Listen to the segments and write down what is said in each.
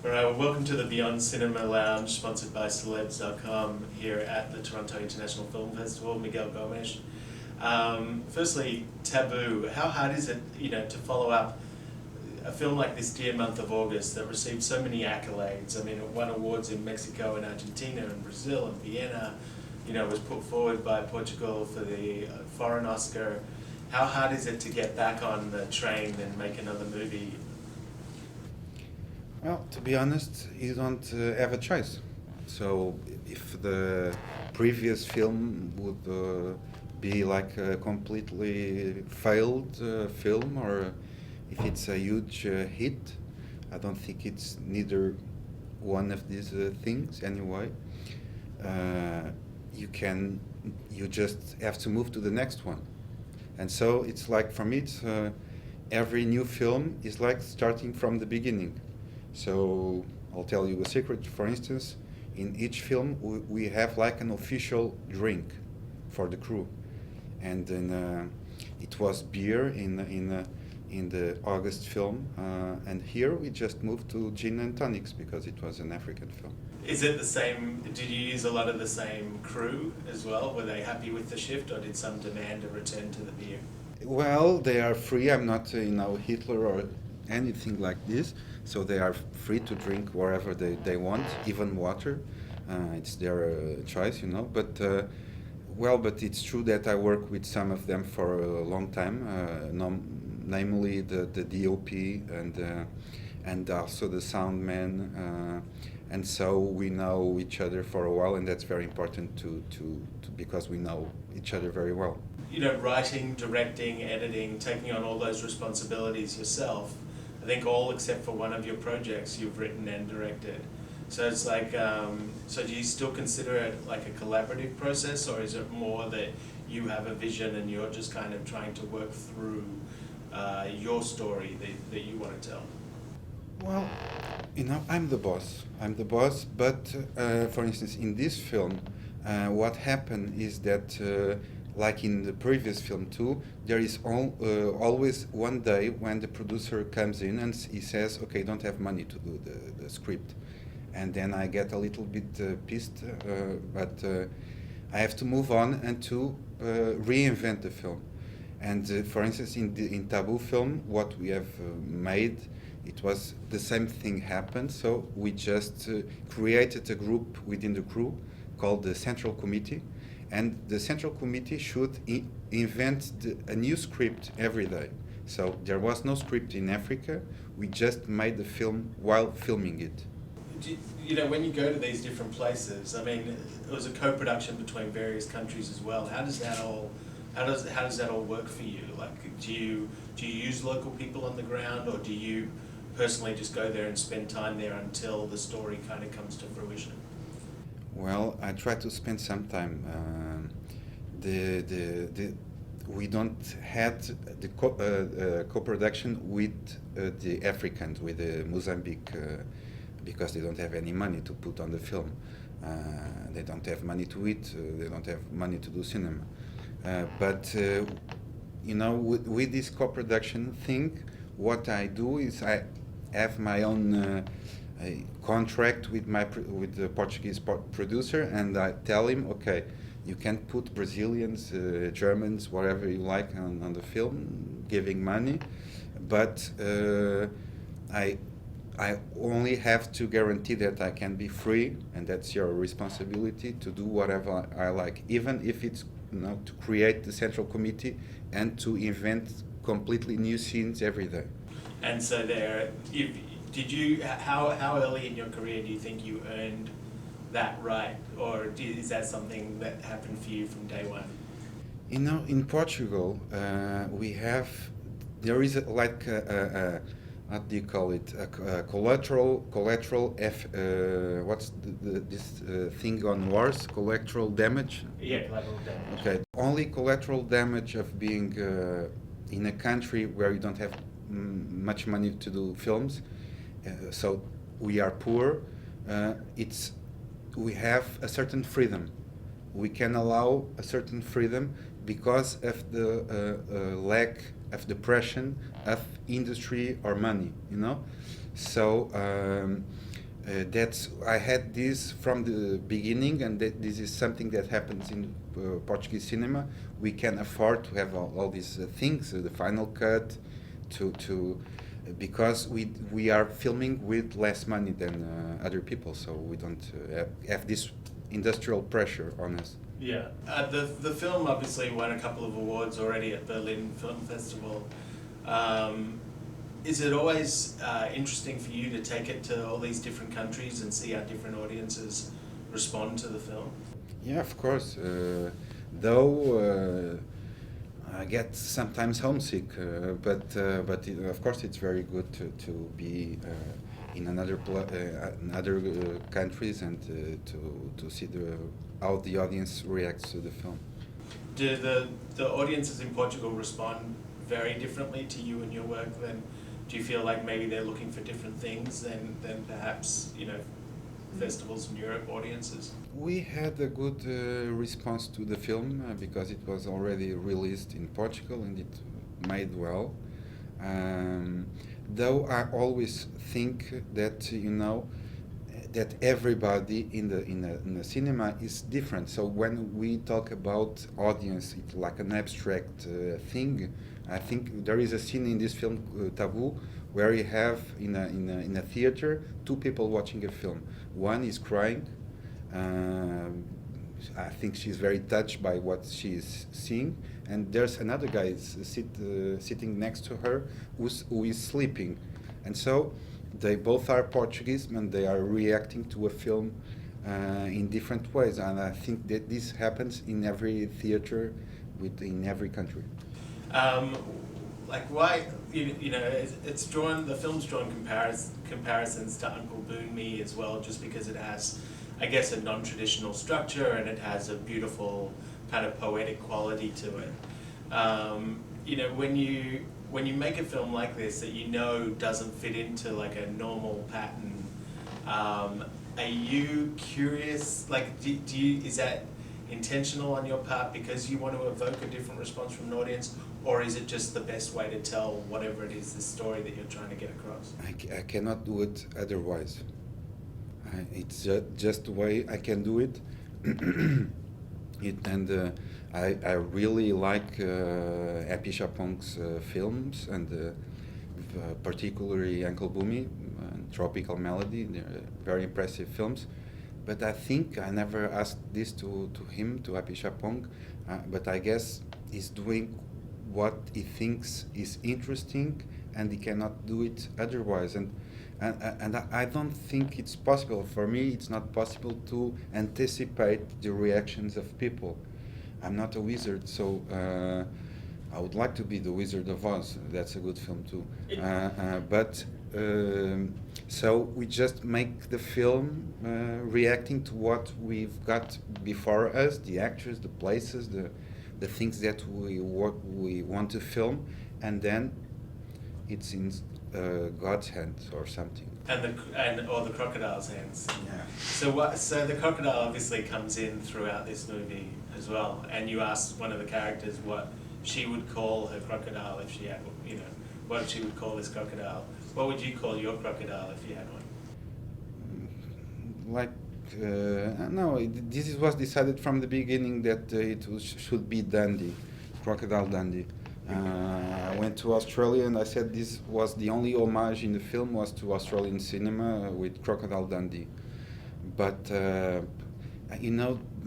All right, well, welcome to the Beyond Cinema Lounge, sponsored by CELEBS.com here at the Toronto International Film Festival. Miguel Gomes. Firstly, Tabu. How hard is it, to follow up a film like this dear month of August that received so many accolades? I mean, it won awards in Mexico and Argentina and Brazil and Vienna. Was put forward by Portugal for the foreign Oscar. How hard is it to get back on the train and make another movie? Well, to be honest, you don't have a choice. So if the previous film would be like a completely failed film, or if it's a huge hit, I don't think it's neither one of these things anyway. You just have to move to the next one. And so it's like, for me, it's every new film is like starting from the beginning. So I'll tell you a secret. For instance, in each film we have like an official drink for the crew, and then it was beer in the August film, and here we just moved to gin and tonics because it was an African film. Is it the same? Did you use a lot of the same crew as well? Were they happy with the shift, or did some demand a return to the beer? Well, they are free. I'm not, Hitler or anything like this. So they are free to drink wherever they want, even water. It's their choice, But but it's true that I work with some of them for a long time, namely the DOP and also the sound man. And so we know each other for a while, and that's very important to because we know each other very well. Writing, directing, editing, taking on all those responsibilities yourself. I think all except for one of your projects you've written and directed. So it's like, so do you still consider it like a collaborative process, or is it more that you have a vision and you're just kind of trying to work through your story that you want to tell? Well, I'm the boss. But for instance, in this film, what happened is that like in the previous film too, there is always one day when the producer comes in and he says, okay, don't have money to do the script. And then I get a little bit pissed, but I have to move on and to reinvent the film. And for instance, in Tabu film, what we have made, it was the same thing happened. So we just created a group within the crew called the Central Committee. And the Central Committee should invent a new script every day. So there was no script in Africa. We just made the film while filming it. When you go to these different places, I mean, it was a co-production between various countries as well. How does that all work for you? Like, do you use local people on the ground, or do you personally just go there and spend time there until the story kind of comes to fruition? Well, I try to spend some time. We don't had the co-production with the Africans, with the Mozambique, because they don't have any money to put on the film. They don't have money to eat. They don't have money to do cinema. But with this co-production thing, what I do is I have my own a contract with the Portuguese producer, and I tell him, okay, you can put Brazilians, Germans, whatever you like on the film, giving money, but I only have to guarantee that I can be free, and that's your responsibility to do whatever I like, even if it's to create the Central Committee and to invent completely new scenes every day. And so how early in your career do you think you earned that right, or is that something that happened for you from day one? In Portugal, there is like what do you call it? A collateral. What's this thing on wars? Collateral damage. Yeah, collateral damage. Okay, only collateral damage of being in a country where you don't have much money to do films. So we are poor. We have a certain freedom. We can allow a certain freedom because of the lack of depression of industry or money, So That's I had this from the beginning, and that this is something that happens in Portuguese cinema. We can afford to have all these things, the final cut, to because we are filming with less money than other people, so we don't have this industrial pressure on us. Yeah, the film obviously won a couple of awards already at Berlin Film Festival. Is it always interesting for you to take it to all these different countries and see how different audiences respond to the film? Yeah, of course. Though I get sometimes homesick, but of course it's very good to be in other countries and to see how the audience reacts to the film. Do the audiences in Portugal respond very differently to you and your work? Then do you feel like maybe they're looking for different things than perhaps festivals in Europe audiences? We had a good response to the film because it was already released in Portugal and it made well. Though I always think that that everybody in the cinema is different. So when we talk about audience, it's like an abstract thing. I think there is a scene in this film Tabu where you have in a theater two people watching a film. One is crying. I think she's very touched by what she is seeing, and there's another guy sitting next to her who is sleeping, and so they both are Portuguese and they are reacting to a film in different ways, and I think that this happens in every theater in every country. Like why it's drawn, the film's drawn comparisons to Uncle Boon Me as well, just because it has, I guess, a non-traditional structure and it has a beautiful kind of poetic quality to it. When you make a film like this that doesn't fit into like a normal pattern, are you curious? Like, is that intentional on your part because you want to evoke a different response from an audience, or is it just the best way to tell whatever it is, the story that you're trying to get across? I cannot do it otherwise. It's just the way I can do it. I really like Happy Chapong's films, and particularly Uncle Boomy and Tropical Melody. They're very impressive films. But I think I never asked this to him, to Happy Chapong, but I guess he's doing what he thinks is interesting and he cannot do it otherwise. And I don't think it's possible. For me, it's not possible to anticipate the reactions of people. I'm not a wizard, so I would like to be the Wizard of Oz. That's a good film too. So we just make the film reacting to what we've got before us, the actors, the places, the things that we want to film, and then it's in God's hands or something. Or the crocodile's hands. Yeah. So the crocodile obviously comes in throughout this movie as well, and you asked one of the characters what she would call her crocodile if she had, what she would call this crocodile. What would you call your crocodile if you had one? Like, no, this was decided from the beginning that should be Dundee, Crocodile Dundee. I went to Australia and I said this was the only homage in the film was to Australian cinema with Crocodile Dundee. But,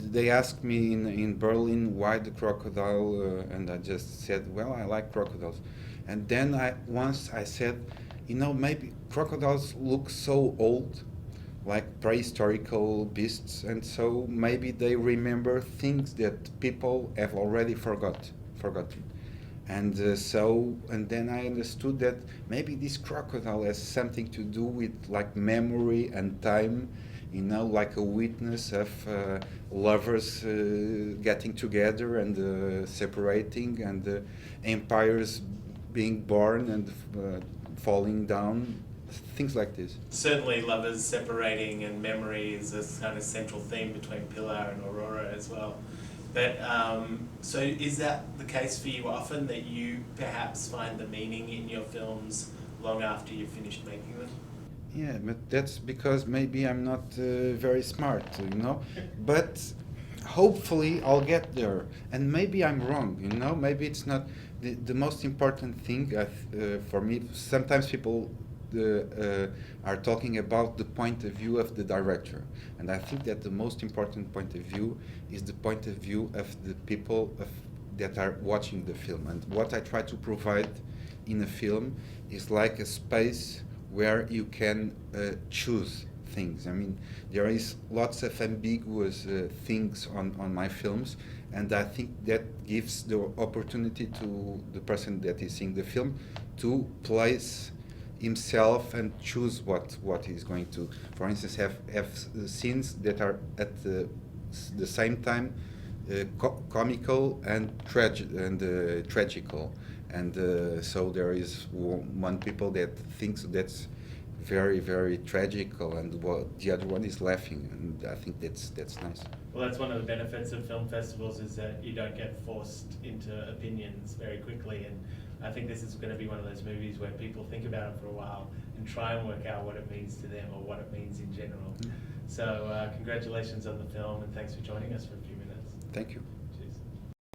they asked me in Berlin why the crocodile, and I just said, well, I like crocodiles. And then once I said, maybe crocodiles look so old, like prehistorical beasts, and so maybe they remember things that people have already forgotten. And then I understood that maybe this crocodile has something to do with like memory and time, like a witness of lovers getting together and separating, and empires being born and falling down, things like this. Certainly lovers separating and memory is a kind of central theme between Pilar and Aurora as well. But so is that the case for you often, that you perhaps find the meaning in your films long after you've finished making them? Yeah, but that's because maybe I'm not very smart, you know. But hopefully I'll get there, and maybe I'm wrong, you know. Maybe it's not the most important thing for me. Sometimes people are talking about the point of view of the director, and I think that the most important point of view is the point of view of the people that are watching the film. And what I try to provide in a film is like a space where you can choose things. I mean, there is lots of ambiguous things on my films, and I think that gives the opportunity to the person that is seeing the film to place himself and choose what he's going to. For instance, have scenes that are at the same time comical and tragical, and so there is one people that thinks that's very tragical, and the other one is laughing, and I think that's nice. Well, that's one of the benefits of film festivals, is that you don't get forced into opinions very quickly, and I think this is going to be one of those movies where people think about it for a while and try and work out what it means to them or what it means in general. So congratulations on the film, and thanks for joining us for a few minutes. Thank you.